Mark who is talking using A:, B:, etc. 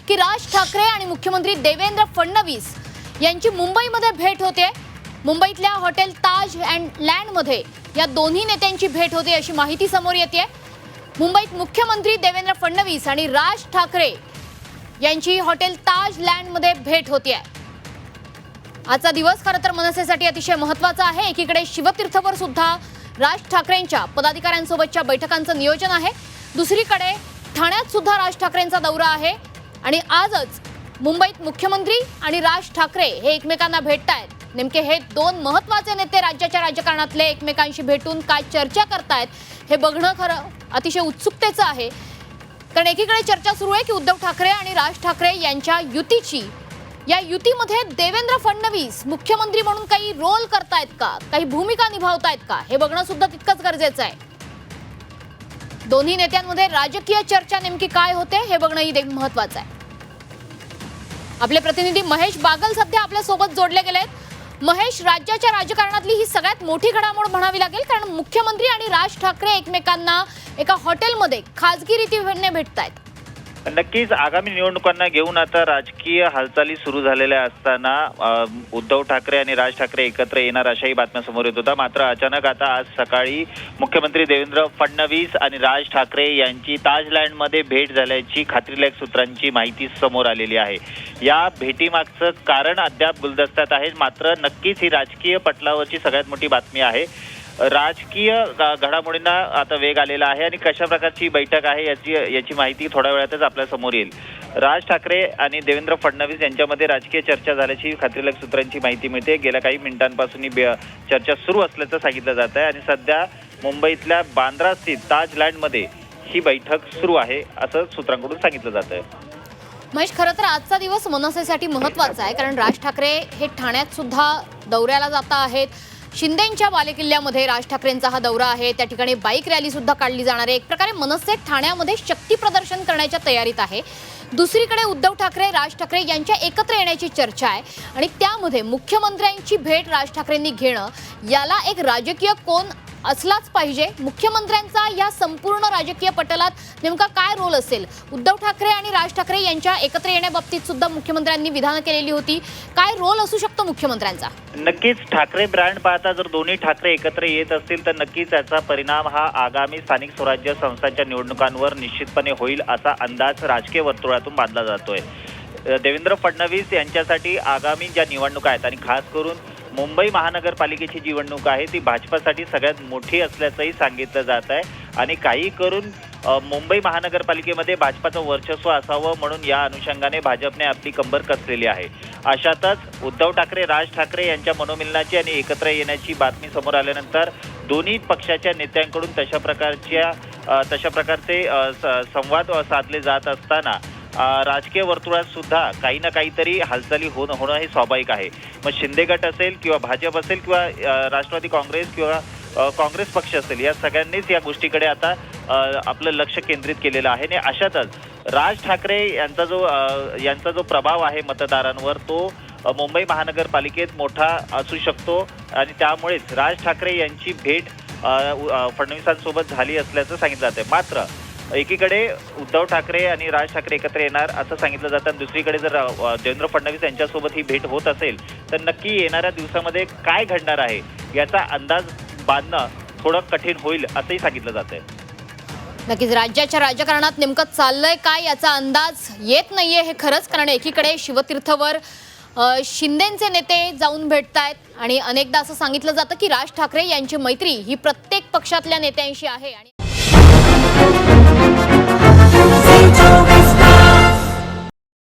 A: की राज ठाकरे आणि मुख्यमंत्री देवेंद्र फडणवीस यांची मुंबईमध्ये भेट होते। मुंबईतल्या हॉटेल ताज अँड लँडमध्ये या दोन्ही नेत्यांची भेट होते अशी माहिती समोर येते। मुंबईत मुख्यमंत्री देवेंद्र फडणवीस आणि राज ठाकरे यांची हॉटेल ताज लँडमध्ये भेट होते। आजचा दिवस खरं तर मनसेसाठी अतिशय महत्त्वाचा आहे। एकीकडे शिवतीर्थवर सुद्धा राज ठाकरेंच्या पदाधिकाऱ्यांसोबतच्या बैठकांचं नियोजन आहे, दुसरीकडे ठाण्यात सुद्धा राज ठाकरेंचा दौरा आहे आणि आजच मुंबईत मुख्यमंत्री आणि राज ठाकरे हे एकमेकांना भेटतायत। नेमके हे दोन महत्त्वाचे नेते राज्याच्या राजकारणातले एकमेकांशी भेटून काय चर्चा करतायत हे बघणं खरं अतिशय उत्सुकतेचं आहे। कारण एकीकडे चर्चा सुरू आहे की उद्धव ठाकरे आणि राज ठाकरे यांच्या युतीची, या युतीमध्ये देवेंद्र फडणवीस मुख्यमंत्री म्हणून काही रोल करतायत का, काही भूमिका निभावतायत का हे बघणं सुद्धा तितकंच गरजेचं आहे। दोन्ही नेत्यांमध्ये राजकीय चर्चा नेमकी काय होते हे बघणंही महत्त्वाचं आहे। आपले प्रतिनिधी महेश बागल सध्या आपल्या सोबत जोडले गेलेत। महेश, राज्याच्या राजकारणातली ही सगळ्यात मोठी घडामोड म्हणावी लागेल, कारण मुख्यमंत्री आणि राज ठाकरे एकमेकांना एका हॉटेलमध्ये खासगी रीतीने भेटतायत।
B: नक्कीच आगामी निवडणुकांना घेऊन आता राजकीय हालचाली सुरू झालेल्या असताना उद्धव ठाकरे आणि राज ठाकरे एकत्र येणार अशाही बातम्या समोर येत होत्या। मात्र अचानक आता आज सकाळी मुख्यमंत्री देवेंद्र फडणवीस आणि राज ठाकरे यांची ताजलँडमध्ये भेट झाल्याची खात्रीलायक सूत्रांची माहिती समोर आलेली आहे। या भेटीमागचं कारण अद्याप गुलदस्त्यात आहे, मात्र नक्कीच ही राजकीय पटलावरची सगळ्यात मोठी बातमी आहे। राजकीय घडामोडींना आता वेग आलेला आहे आणि कशा प्रकारची बैठक आहे याची माहिती थोड्या वेळातच आपल्या समोर येईल। राज ठाकरे आणि देवेंद्र फडणवीस यांच्यामध्ये राजकीय चर्चा झाल्याची खात्रीलायक सूत्रांची माहिती मिळते। गेल्या काही मिनिटांपासून ही चर्चा सुरू असल्याचं सांगितलं जात आहे आणि सध्या मुंबईतल्या बांद्रा स्थित ताजलँडमध्ये ही बैठक सुरू आहे असं सूत्रांकडून सांगितलं जात आहे।
A: महेश, खरं तर आजचा दिवस मनसेसाठी महत्त्वाचा आहे, कारण राज ठाकरे हे ठाण्यात सुद्धा दौऱ्याला जात आहेत। शिंदेंच्या बालेकिल्ल्यामध्ये राज ठाकरेंचा हा दौरा आहे, त्या ठिकाणी बाईक रॅली सुद्धा काढली जाणार आहे। एक प्रकारे मनसे ठाण्यामध्ये शक्ती प्रदर्शन करण्याच्या तयारीत आहे। दुसरीकडे उद्धव ठाकरे राज ठाकरे यांच्या एकत्र येण्याची चर्चा आहे आणि त्यामध्ये मुख्यमंत्र्यांची भेट राज ठाकरेंनी घेणं याला एक राजकीय कोन असलाच पाहिजे। मुख्यमंत्र्यांचा या संपूर्ण राजकीय पटलात नेमका काय रोल असेल? उद्धव ठाकरे आणि राज ठाकरे यांच्या एकत्र येण्याबाबतीत सुद्धा मुख्यमंत्र्यांनी विधान केलेली होती, काय रोल असू शकतो मुख्यमंत्र्यांचा?
B: नक्कीच ठाकरे ब्रँड पाहता जर दोन्ही ठाकरे एकत्र येत असतील तर नक्कीच त्याचा परिणाम हा आगामी स्थानिक स्वराज्य संस्थांच्या निवडणुकांवर निश्चितपणे होईल असा अंदाज राजकीय वर्तुळातून बांधला जातोय। देवेंद्र फडणवीस यांच्यासाठी आगामी ज्या निवडणुका आहेत आणि खास करून मुंबई महानगरपालिकेची जी निवडणूक आहे ती भाजपासाठी सगळ्यात मोठी असल्याचंही सांगितलं जात आहे आणि काही करून मुंबई महानगरपालिकेमध्ये भाजपाचं वर्चस्व असावं म्हणून या अनुषंगाने भाजपने आपली कंबर कसलेली आहे। अशातच उद्धव ठाकरे राज ठाकरे यांच्या मनोमिलनाची आणि एकत्र येण्याची बातमी समोर आल्यानंतर दोन्ही पक्षाच्या नेत्यांकडून तशा प्रकारचे संवाद साधले जात असताना राजकीय वर्तुळात सुद्धा काही ना काहीतरी हालचाली होणं हे स्वाभाविक आहे। मग शिंदे गट असेल किंवा भाजप असेल किंवा राष्ट्रवादी काँग्रेस किंवा काँग्रेस पक्ष असेल, या सगळ्यांनीच या गोष्टीकडे आता आपलं लक्ष केंद्रित केलेलं आहे आणि अशातच राज ठाकरे यांचा जो प्रभाव आहे मतदारांवर तो मुंबई महानगरपालिकेत मोठा असू शकतो आणि त्यामुळेच राज ठाकरे यांची भेट फडणवीसांसोबत झाली असल्याचं सांगितलं जातं। मात्र एकीकडे उद्धव ठाकरे आणि राज ठाकरे एकत्र येणार असं सांगितलं जातं आणि दुसरीकडे जर देवेंद्र फडणवीस यांच्यासोबत ही भेट होत असेल तर नक्की येणाऱ्या दिवसामध्ये काय घडणार आहे याचा अंदाज बांधणं थोडं कठीण होईल असंही सांगितलं जातंय।
A: नक्कीच राज्याच्या राजकारणात नेमकं चाललंय काय याचा अंदाज येत नाहीये हे खरंच, कारण एकीकडे शिवतीर्थवर शिंदेंचे नेते जाऊन भेटतायत आणि अनेकदा असं सांगितलं जातं की राज ठाकरे यांची मैत्री ही प्रत्येक पक्षातल्या नेत्यांशी आहे आणि